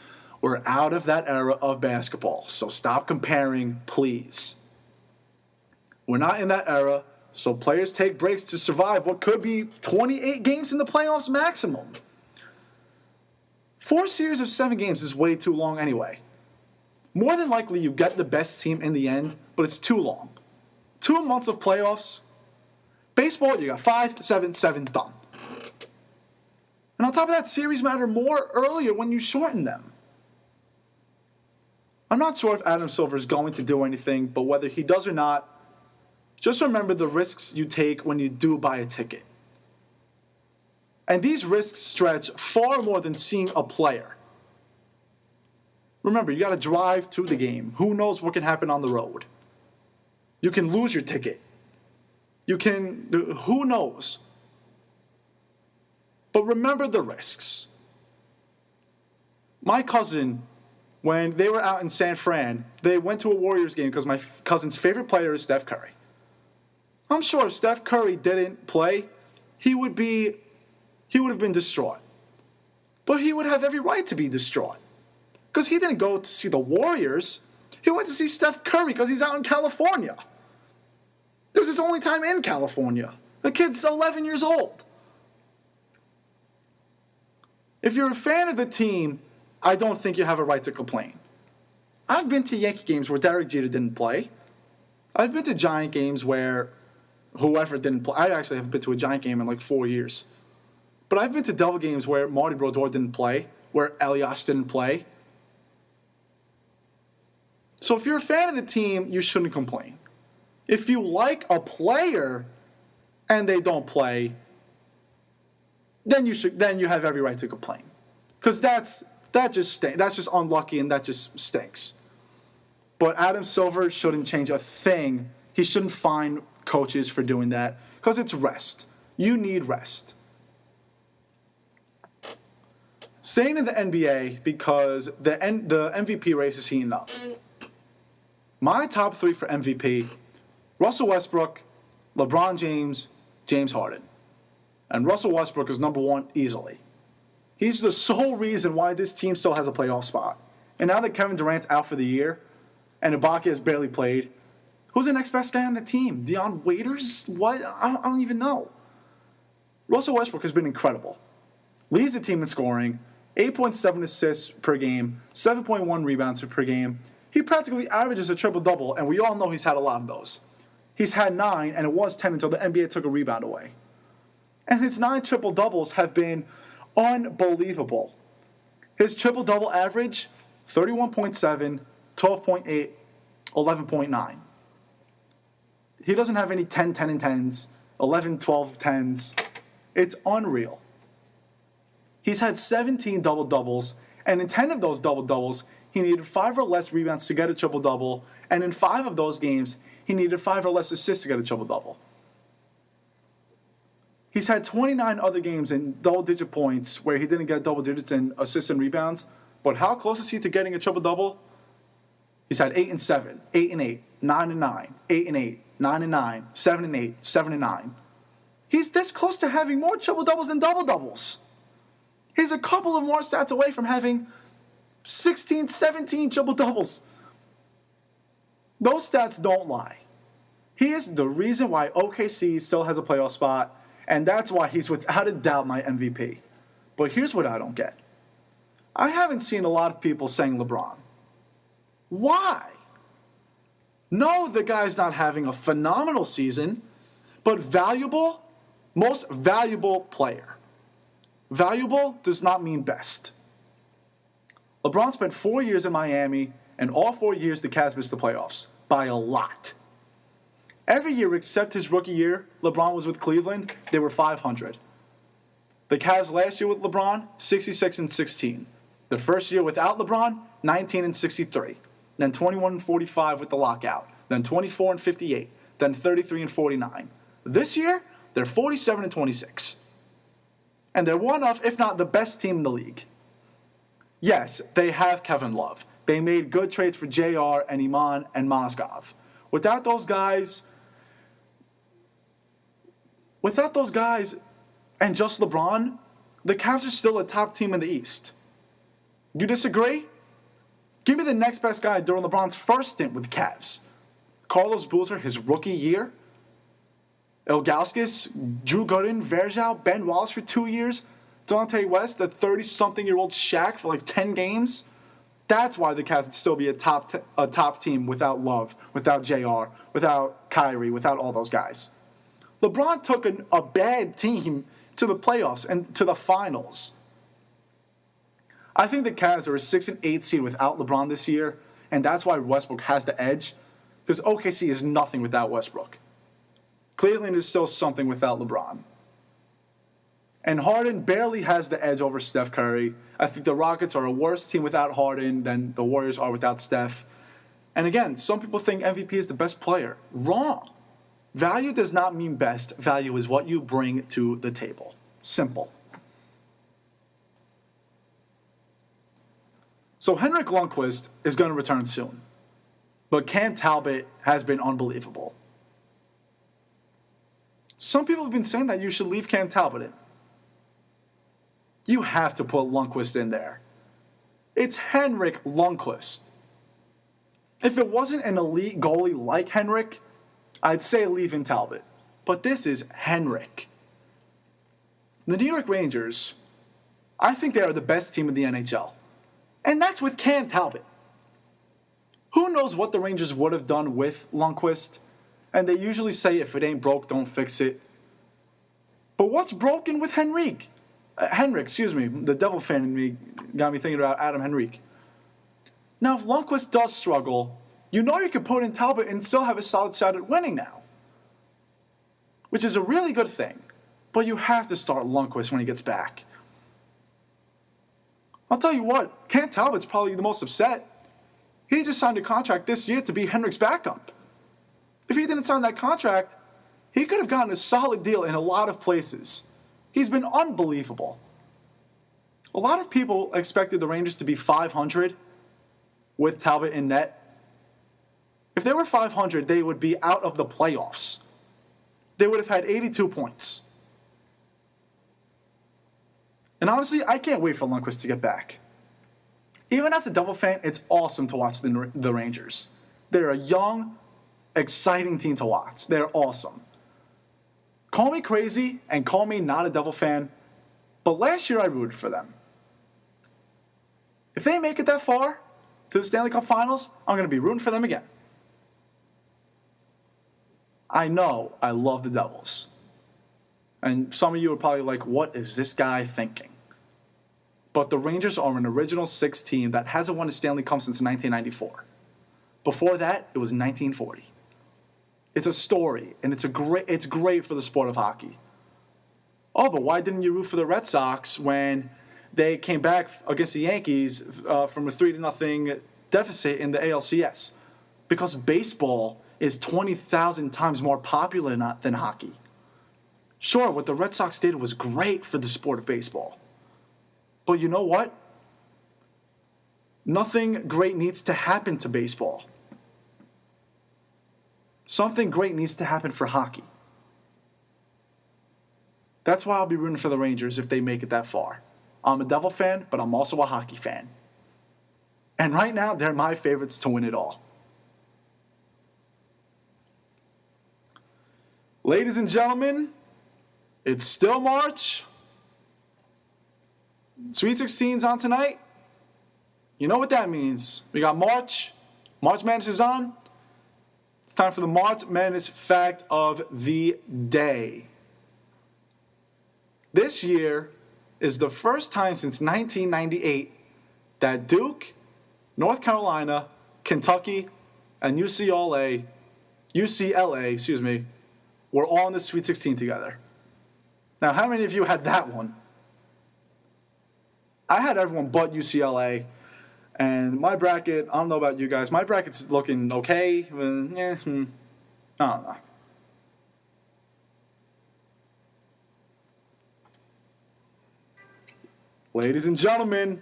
We're out of that era of basketball, so stop comparing, please. We're not in that era, so players take breaks to survive what could be 28 games in the playoffs maximum. 4 series of 7 games is way too long anyway. More than likely you get the best team in the end, but it's too long. 2 months of playoffs. Baseball, you got 5, 7, 7, done. And on top of that, series matter more earlier when you shorten them. I'm not sure if Adam Silver is going to do anything, but whether he does or not, just remember the risks you take when you do buy a ticket. And these risks stretch far more than seeing a player. Remember, you got to drive to the game. Who knows what can happen on the road? You can lose your ticket. Who knows? But remember the risks. My cousin, when they were out in San Fran, they went to a Warriors game because my cousin's favorite player is Steph Curry. I'm sure if Steph Curry didn't play, he would have been distraught. But he would have every right to be distraught. Because he didn't go to see the Warriors. He went to see Steph Curry because he's out in California. It was his only time in California. The kid's 11 years old. If you're a fan of the team, I don't think you have a right to complain. I've been to Yankee games where Derek Jeter didn't play. I've been to Giant games where whoever didn't play. I actually haven't been to a Giant game in like 4 years. But I've been to Devil games where Marty Brodeur didn't play, where Elias didn't play. So if you're a fan of the team, you shouldn't complain. If you like a player and they don't play, then you have every right to complain. Because that's just unlucky and that just stinks. But Adam Silver shouldn't change a thing. He shouldn't fine coaches for doing that because it's rest. You need rest. Staying in the NBA because the MVP race is heating up. My top 3 for MVP, Russell Westbrook, LeBron James, James Harden. And Russell Westbrook is number 1 easily. He's the sole reason why this team still has a playoff spot. And now that Kevin Durant's out for the year and Ibaka has barely played, who's the next best guy on the team? Deion Waiters? What? I don't even know. Russell Westbrook has been incredible. Leads the team in scoring, 8.7 assists per game, 7.1 rebounds per game. He practically averages a triple-double, and we all know he's had a lot of those. He's had 9, and it was 10 until the NBA took a rebound away. And his 9 triple-doubles have been unbelievable. His triple-double average, 31.7, 12.8, 11.9. He doesn't have any 10, 10, and 10s, 11, 12, 10s. It's unreal. He's had 17 double-doubles, and in 10 of those double-doubles, he needed 5 or less rebounds to get a triple-double, and in 5 of those games, he needed 5 or less assists to get a triple-double. He's had 29 other games in double-digit points where he didn't get double digits in assists and rebounds, but how close is he to getting a triple-double? He's had 8 and 7, 8 and 8, 9 and 9, 8 and 8, 9 and 9, 7 and 8, 7 and 9. He's this close to having more triple-doubles than double-doubles. He's a couple of more stats away from having 16, 17 triple-doubles. Those stats don't lie. He is the reason why OKC still has a playoff spot, and that's why he's without a doubt my MVP. But here's what I don't get. I haven't seen a lot of people saying LeBron. Why? No, the guy's not having a phenomenal season, but valuable, most valuable player. Valuable does not mean best. LeBron spent 4 years in Miami, and all 4 years the Cavs missed the playoffs by a lot. Every year except his rookie year, LeBron was with Cleveland, they were 500. The Cavs last year with LeBron, 66-16. The first year without LeBron, 19-63. Then 21-45 with the lockout. Then 24-58. Then 33-49. This year, they're 47-26. And they're one of, if not the best team in the league. Yes, they have Kevin Love. They made good trades for JR and Iman and Mozgov. Without those guys and just LeBron, the Cavs are still a top team in the East. You disagree? Give me the next best guy during LeBron's first stint with the Cavs. Carlos Boozer, his rookie year. Ilgauskas, Drew Gooden, Verjao, Ben Wallace for 2 years. Dante West, a 30-something-year-old Shaq for like 10 games. That's why the Cavs would still be a top team without Love, without JR, without Kyrie, without all those guys. LeBron took a bad team to the playoffs and to the finals. I think the Cavs are a 6 and 8 seed without LeBron this year, and that's why Westbrook has the edge, because OKC is nothing without Westbrook. Cleveland is still something without LeBron. And Harden barely has the edge over Steph Curry. I think the Rockets are a worse team without Harden than the Warriors are without Steph. And again, some people think MVP is the best player. Wrong. Value does not mean best. Value is what you bring to the table. Simple. So Henrik Lundqvist is going to return soon. But Cam Talbot has been unbelievable. Some people have been saying that you should leave Cam Talbot in. You have to put Lundqvist in there. It's Henrik Lundqvist. If it wasn't an elite goalie like Henrik, I'd say leave in Talbot. But this is Henrik. The New York Rangers, I think they are the best team in the NHL. And that's with Cam Talbot. Who knows what the Rangers would have done with Lundqvist? And they usually say, if it ain't broke, don't fix it. But what's broken with Henrik? The Devil fan in me got me thinking about Adam Henrik. Now, if Lundqvist does struggle, you know you can put in Talbot and still have a solid shot at winning now. Which is a really good thing. But you have to start Lundqvist when he gets back. I'll tell you what, Cam Talbot's probably the most upset. He just signed a contract this year to be Henrik's backup. If he didn't sign that contract, he could have gotten a solid deal in a lot of places. He's been unbelievable. A lot of people expected the Rangers to be 500 with Talbot in net. If they were 500, they would be out of the playoffs. They would have had 82 points. And honestly, I can't wait for Lundqvist to get back. Even as a Devil fan, it's awesome to watch the Rangers. They're a young, exciting team to watch. They're awesome. Call me crazy and call me not a Devil fan, but last year I rooted for them. If they make it that far to the Stanley Cup Finals, I'm going to be rooting for them again. I know I love the Devils. And some of you are probably like, what is this guy thinking? But the Rangers are an original six team that hasn't won a Stanley Cup since 1994. Before that, it was 1940. It's a story, and it's great for the sport of hockey. Oh, but why didn't you root for the Red Sox when they came back against the Yankees from a 3-0 deficit in the ALCS? Because baseball is 20,000 times more popular than hockey. Sure, what the Red Sox did was great for the sport of baseball. But you know what? Nothing great needs to happen to baseball. Something great needs to happen for hockey. That's why I'll be rooting for the Rangers if they make it that far. I'm a Devil fan, but I'm also a hockey fan. And right now, they're my favorites to win it all. Ladies and gentlemen, it's still March. Sweet 16's on tonight. You know what that means. We got March. March Madness is on. It's time for the March Madness fact of the day. This year is the first time since 1998 that Duke, North Carolina, Kentucky, and UCLA, were all in the Sweet 16 together. Now, how many of you had that one? I had everyone but UCLA. And my bracket, I don't know about you guys, my bracket's looking okay. I don't know. Ladies and gentlemen,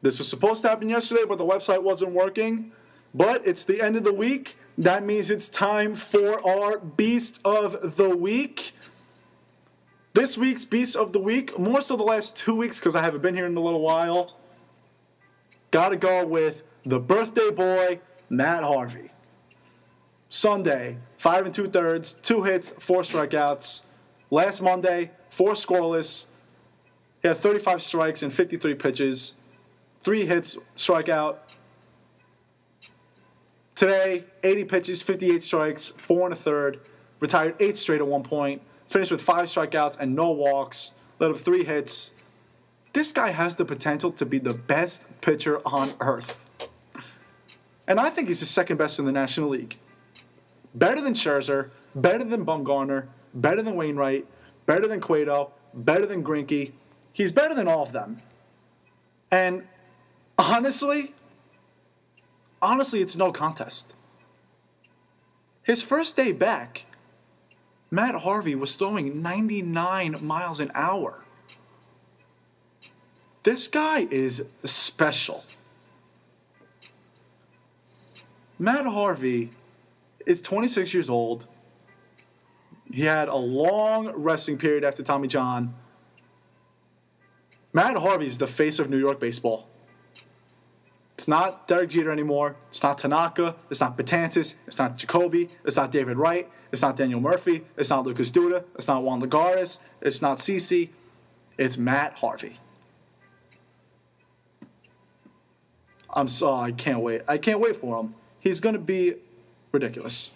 this was supposed to happen yesterday, but the website wasn't working. But it's the end of the week. That means it's time for our Beast of the Week. This week's Beast of the Week, more so the last 2 weeks because I haven't been here in a little while. Gotta go with the birthday boy, Matt Harvey. Sunday, 5 2/3, 2 hits, 4 strikeouts. Last Monday, 4 scoreless. He had 35 strikes and 53 pitches. 3 hits, strikeout. Today, 80 pitches, 58 strikes, 4 1/3. Retired 8 straight at one point. Finished with 5 strikeouts and no walks. Let up 3 hits. This guy has the potential to be the best pitcher on earth. And I think he's the second best in the National League. Better than Scherzer, better than Bumgarner, better than Wainwright, better than Cueto, better than Greinke. He's better than all of them. And honestly, it's no contest. His first day back, Matt Harvey was throwing 99 miles an hour. This guy is special. Matt Harvey is 26 years old. He had a long resting period after Tommy John. Matt Harvey is the face of New York baseball. It's not Derek Jeter anymore. It's not Tanaka. It's not Betances. It's not Jacoby. It's not David Wright. It's not Daniel Murphy. It's not Lucas Duda. It's not Juan Lagares. It's not CeCe. It's Matt Harvey. I'm sorry. I can't wait. I can't wait for him. He's going to be ridiculous.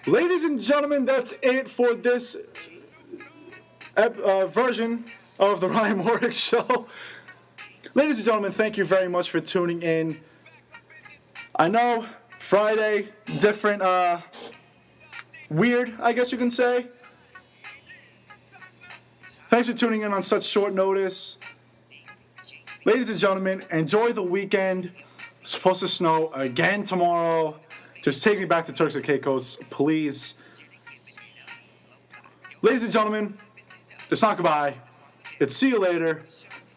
Ladies and gentlemen, that's it for this version of the Ryan Morik Show. Ladies and gentlemen, thank you very much for tuning in. I know, Friday, different, weird, I guess you can say. Thanks for tuning in on such short notice. Ladies and gentlemen, enjoy the weekend. It's supposed to snow again tomorrow. Just take me back to Turks and Caicos, please. Ladies and gentlemen, it's not goodbye. It's see you later.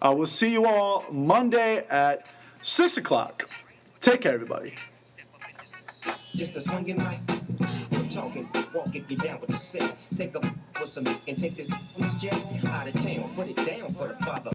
I will see you all Monday at 6 o'clock. Take care, everybody.
Just a swinging mic. We're talking, walking, get down with the set. Take up with some and take this jet out of town. Put it down for the father.